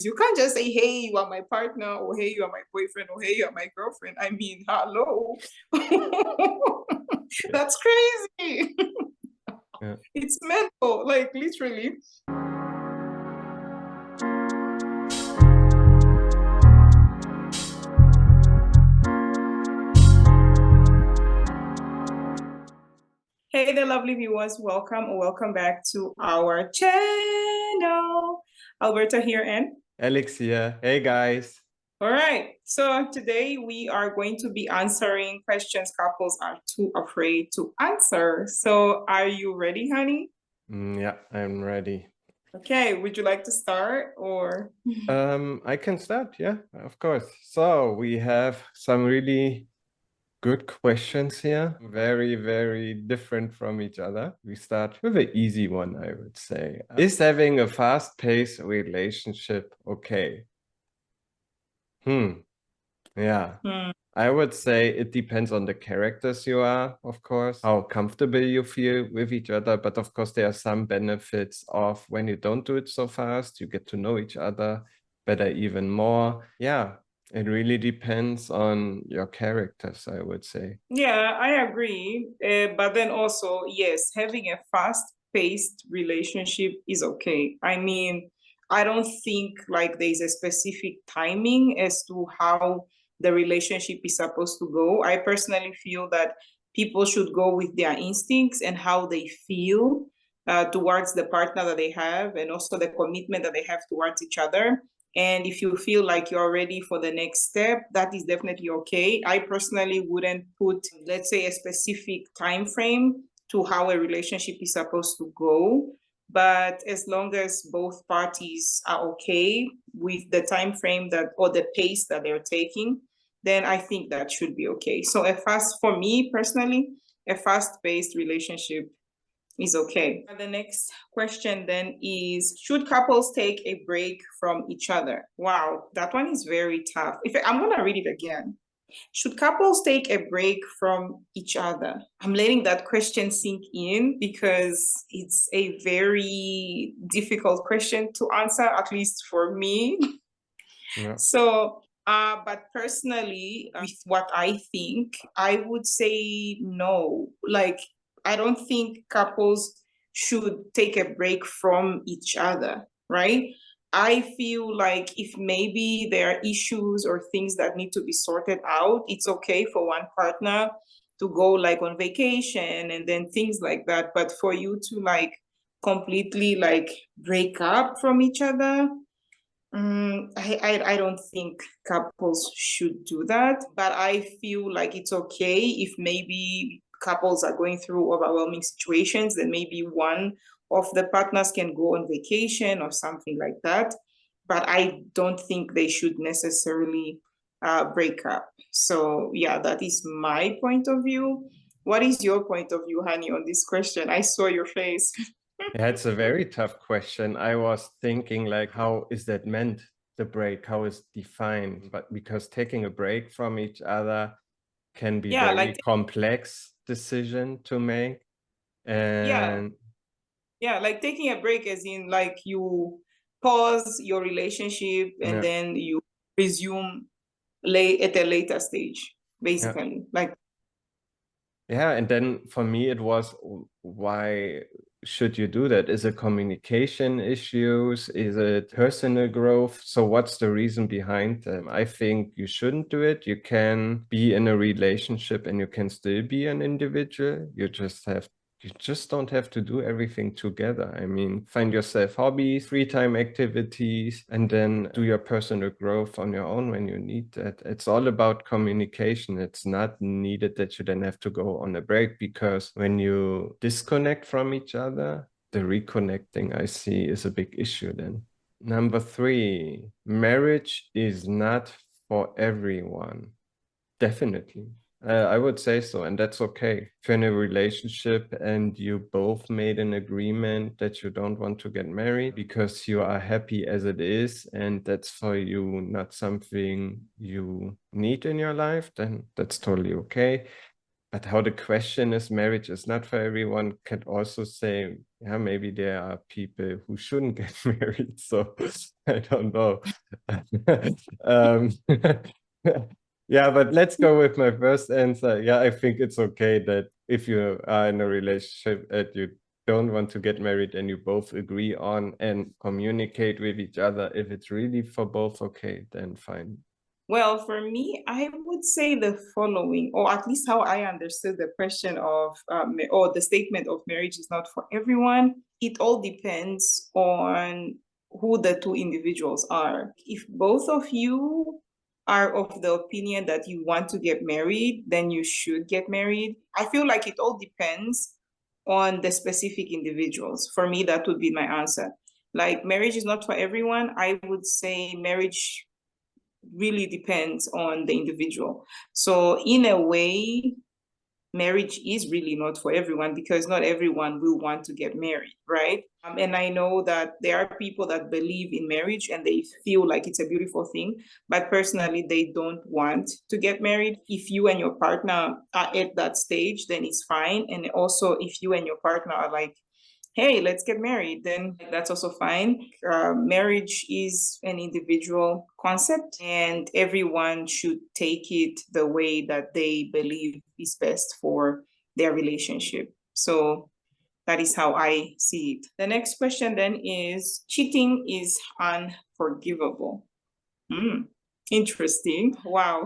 You can't just say, hey, you are my partner, or hey, you are my boyfriend, or hey, you are my girlfriend. I mean, hello. Yeah. That's crazy. Yeah. It's mental, like literally. Hey there, lovely viewers. Welcome or welcome back to our channel. Alberta here and Alex here. Hey guys. all right. So today we are going to be answering questions couples are too afraid to answer. So are you ready, honey? Yeah, I'm ready. Okay, would you like to start or? I can start, yeah, of course. So we have some really good questions here. Very, very different from each other. We start with an easy one, I would say. Is having a fast-paced relationship okay? Yeah. Hmm. I would say it depends on the characters you are, of course, how comfortable you feel with each other. But of course, there are some benefits of when you don't do it so fast, you get to know each other better, even more. Yeah, it really depends on your characters, I would say. Yeah, I agree. But then also, yes, having a fast-paced relationship is okay. I mean, I don't think like there's a specific timing as to how the relationship is supposed to go. I personally feel that people should go with their instincts and how they feel towards the partner that they have and also the commitment that they have towards each other. And if you feel like you're ready for the next step, that is definitely okay. I personally wouldn't put, let's say, a specific time frame to how a relationship is supposed to go. But as long as both parties are okay with the time frame that or the pace that they're taking, then I think that should be okay. So for me personally, a fast-paced relationship is okay. The next question then is, should couples take a break from each other? Wow, that one is very tough. I'm gonna read it again. Should couples take a break from each other? I'm letting that question sink in because it's a very difficult question to answer, at least for me. Yeah. So, but personally, with what I think, I would say no. Like, I don't think couples should take a break from each other, right? I feel like if maybe there are issues or things that need to be sorted out, it's okay for one partner to go like on vacation and then things like that. But for you to like completely like break up from each other, I don't think couples should do that, but I feel like it's okay if maybe couples are going through overwhelming situations, then maybe one of the partners can go on vacation or something like that. But I don't think they should necessarily break up. So yeah, that is my point of view. What is your point of view, honey, on this question? I saw your face. Yeah, it's a very tough question. I was thinking like, how is that meant, the break? How is defined? But because taking a break from each other can be Yeah, very like complex decision to make. yeah, And yeah, like taking a break as in like you pause your relationship and yeah, then you resume late at a later stage, yeah. basically. Like Yeah, and then for me it was, why should you do that? Is it communication issues? Is it personal growth? So what's the reason behind them? I think you shouldn't do it. You can be in a relationship and you can still be an individual. You just don't have to do everything together. I mean, find yourself hobbies, free time activities, and then do your personal growth on your own when you need that. It's all about communication. It's not needed that you then have to go on a break, because when you disconnect from each other, the reconnecting I see is a big issue then. Number 3, marriage is not for everyone. Definitely. I would say so, and that's okay. If you're in a relationship and you both made an agreement that you don't want to get married because you are happy as it is, and that's for you not something you need in your life, then that's totally okay. But how the question is, marriage is not for everyone, can also say yeah, maybe there are people who shouldn't get married. So I don't know. um, yeah, but let's go with my first answer. Yeah, I think it's okay that if you are in a relationship that you don't want to get married and you both agree on and communicate with each other, if it's really for both okay, then fine. Well, for me, I would say the following, or at least how I understood the question of, or the statement of marriage is not for everyone. It all depends on who the two individuals are. If both of you are of the opinion that you want to get married, then you should get married. I feel like it all depends on the specific individuals. For me, that would be my answer. Like, marriage is not for everyone. I would say marriage really depends on the individual. So in a way, marriage is really not for everyone because not everyone will want to get married, right? And I know that there are people that believe in marriage and they feel like it's a beautiful thing, but personally, they don't want to get married. If you and your partner are at that stage, then it's fine. And also, if you and your partner are like, hey, let's get married, then that's also fine. Marriage is an individual concept, and everyone should take it the way that they believe is best for their relationship. So that is how I see it. The next question then is cheating is unforgivable. Interesting. Wow.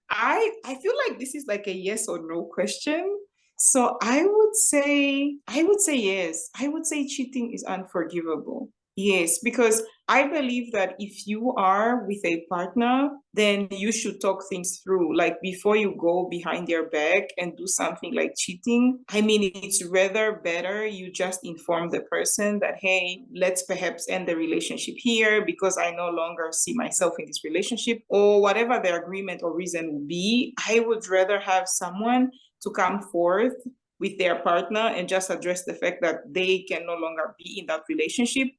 I feel like this is like a yes or no question. So I would say yes. I would say cheating is unforgivable. Yes, because I believe that if you are with a partner, then you should talk things through. Like before you go behind their back and do something like cheating. I mean, it's rather better you just inform the person that, hey, let's perhaps end the relationship here because I no longer see myself in this relationship, or whatever the agreement or reason will be. I would rather have someone to come forth with their partner and just address the fact that they can no longer be in that relationship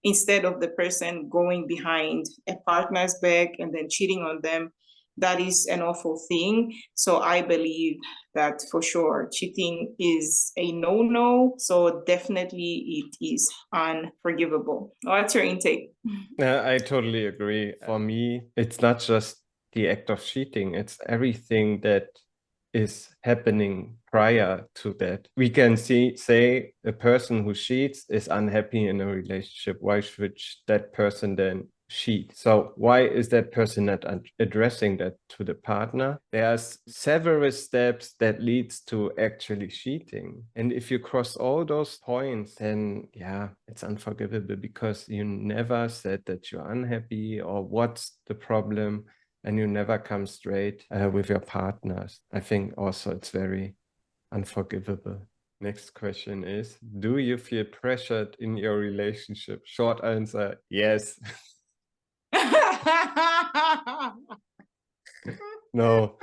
instead of the person going behind a partner's back and then cheating on them. That is an awful thing. So I believe that for sure cheating is a no-no. So definitely it is unforgivable. What's your intake? Yeah, I totally agree. For me, it's not just the act of cheating, it's everything that is happening prior to that. We can say a person who cheats is unhappy in a relationship. Why should that person then cheat? So why is that person not addressing that to the partner? There's several steps that leads to actually cheating. And if you cross all those points, then yeah, it's unforgivable because you never said that you're unhappy or what's the problem, and you never come straight with your partners. I think also it's very unforgivable. Next question is, do you feel pressured in your relationship? Short answer, yes. No,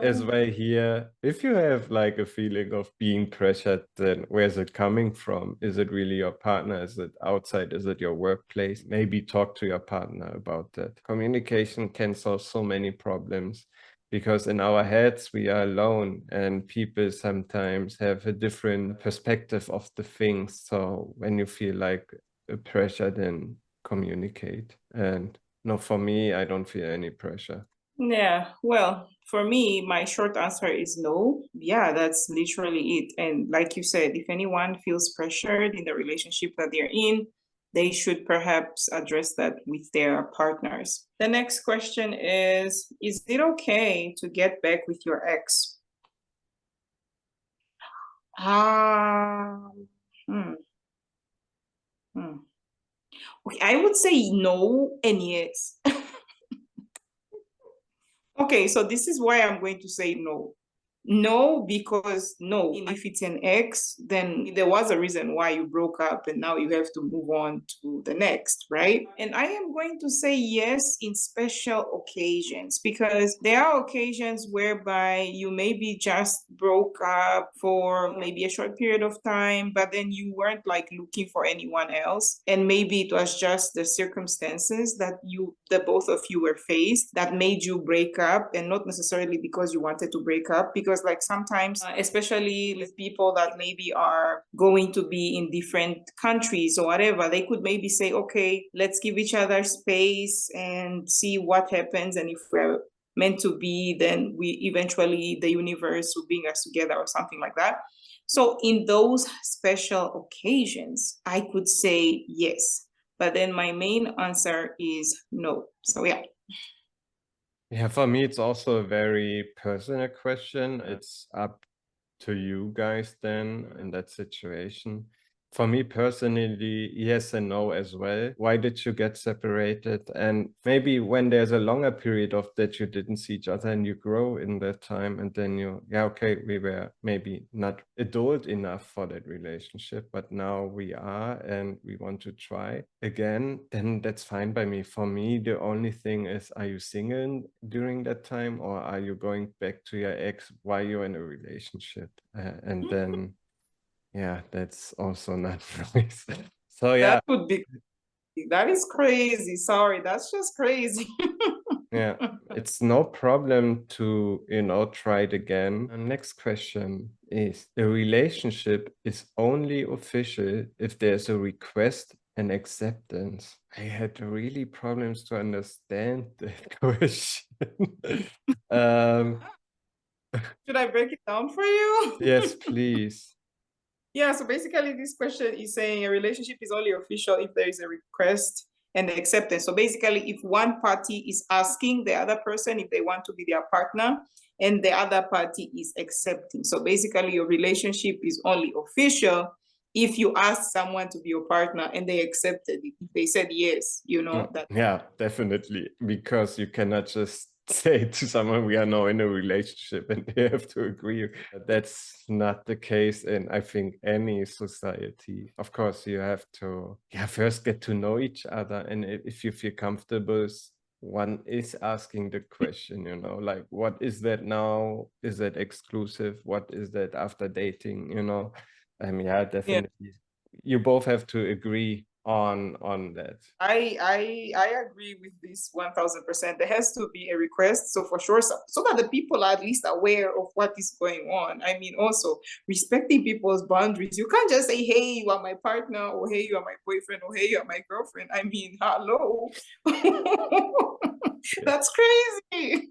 as well here, if you have like a feeling of being pressured, then where's it coming from? Is it really your partner? Is it outside? Is it your workplace? Maybe talk to your partner about that. Communication can solve so many problems because in our heads we are alone and people sometimes have a different perspective of the things. So when you feel like a pressure, then communicate. And no, for me, I don't feel any pressure. Yeah, well, for me, my short answer is no. Yeah, that's literally it. And like you said, if anyone feels pressured in the relationship that they're in, they should perhaps address that with their partners. The next question is it okay to get back with your ex? Um, hmm, hmm. Okay, I would say no and yes. Okay, so this is why I'm going to say no. No, because no, if it's an ex, then there was a reason why you broke up and now you have to move on to the next, right? And I am going to say yes in special occasions because there are occasions whereby you maybe just broke up for maybe a short period of time, but then you weren't like looking for anyone else. And maybe it was just the circumstances that the both of you were faced that made you break up, and not necessarily because you wanted to break up, because because like sometimes, especially with people that maybe are going to be in different countries or whatever, they could maybe say, okay, let's give each other space and see what happens. And if we're meant to be, then we eventually, the universe will bring us together or something like that. So in those special occasions, I could say yes. But then my main answer is no. So yeah. Yeah, for me, it's also a very personal question. It's up to you guys then in that situation. For me personally, yes and no as well. Why did you get separated? And maybe when there's a longer period of that you didn't see each other and you grow in that time, and then you, yeah, okay, we were maybe not adult enough for that relationship, but now we are and we want to try again, then that's fine by me. For me, the only thing is, are you single during that time, or are you going back to your ex while you're in a relationship? And then, yeah, that's also not nice. So yeah, That would be, that is crazy. Sorry, that's just crazy. yeah, it's no problem to, try it again. And next question is, a relationship is only official if there's a request and acceptance. I had really problems to understand that question. Um, Should I break it down for you? yes, please. Yeah, so basically this question is saying a relationship is only official if there is a request and acceptance. So basically, if one party is asking the other person if they want to be their partner and the other party is accepting. So basically, your relationship is only official if you ask someone to be your partner and they accepted it. If they said yes, that. Yeah, definitely. Because you cannot just say to someone, we are now in a relationship and they have to agree. That's not the case in, I think, any society. Of course, you have to, yeah, first get to know each other. And if you feel comfortable, one is asking the question, like, what is that now? Is that exclusive? What is that after dating? Yeah, Yeah. definitely. You both have to agree on that. I agree with this 1000%. There has to be a request, so for sure, so that the people are at least aware of what is going on. I mean, also respecting people's boundaries. You can't just say, "Hey, you are my partner," or "Hey, you are my boyfriend," or "Hey, you are my girlfriend." I mean, hello, Yeah. that's crazy.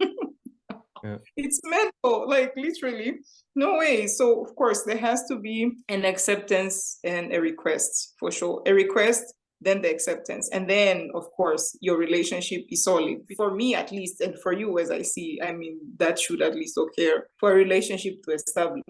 Yeah. It's mental, like literally. No way. So of course there has to be an acceptance and a request for sure. A request, then the acceptance. And then of course your relationship is solid. For me at least, and for you as I see, I mean that should at least occur for a relationship to establish.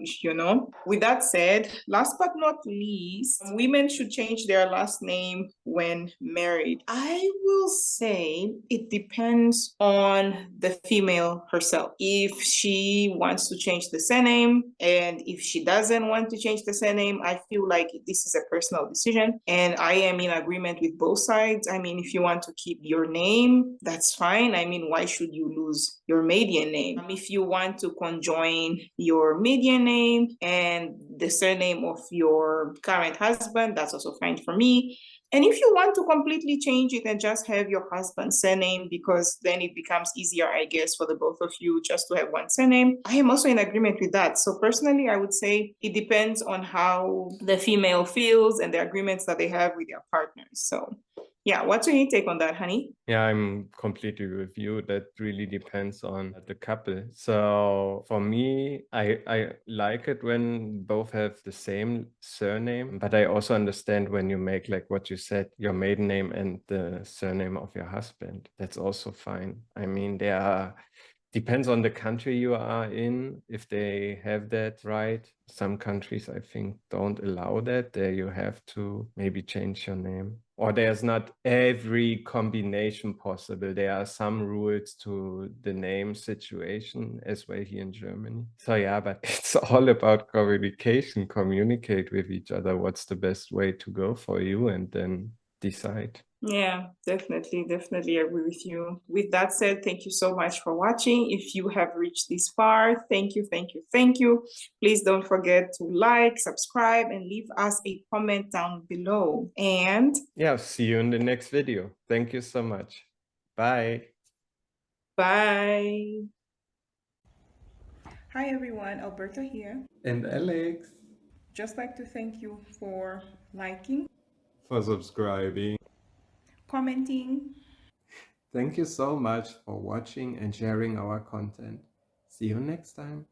With that said, last but not least, women should change their last name when married. I will say it depends on the female herself. If she wants to change the surname and if she doesn't want to change the surname, I feel like this is a personal decision and I am in agreement with both sides. I mean, if you want to keep your name, that's fine. I mean, why should you lose your maiden name? If you want to conjoin your maiden name and the surname of your current husband, that's also fine for me. And if you want to completely change it and just have your husband's surname, because then it becomes easier, I guess, for the both of you just to have one surname, I am also in agreement with that. So personally, I would say it depends on how the female feels and the agreements that they have with their partners. So yeah, what's your take on that, honey? Yeah, I'm completely with you. That really depends on the couple. So for me, I like it when both have the same surname, but I also understand when you make, like what you said, your maiden name and the surname of your husband. That's also fine. I mean, there are depends on the country you are in, if they have that right. Some countries, I think, don't allow that. There you have to maybe change your name. Or there's not every combination possible. There are some rules to the name situation as well here in Germany. So yeah, but it's all about communication. Communicate with each other. What's the best way to go for you, and then decide. Yeah, definitely agree with you. With that said, thank you so much for watching. If you have reached this far, thank you, thank you, thank you. Please don't forget to like, subscribe, and leave us a comment down below. And yeah, see you in the next video. Thank you so much. Bye. bye. Hi everyone, Alberta here. And Alex, Just like to thank you for liking, for subscribing. commenting. Thank you so much for watching and sharing our content. See you next time.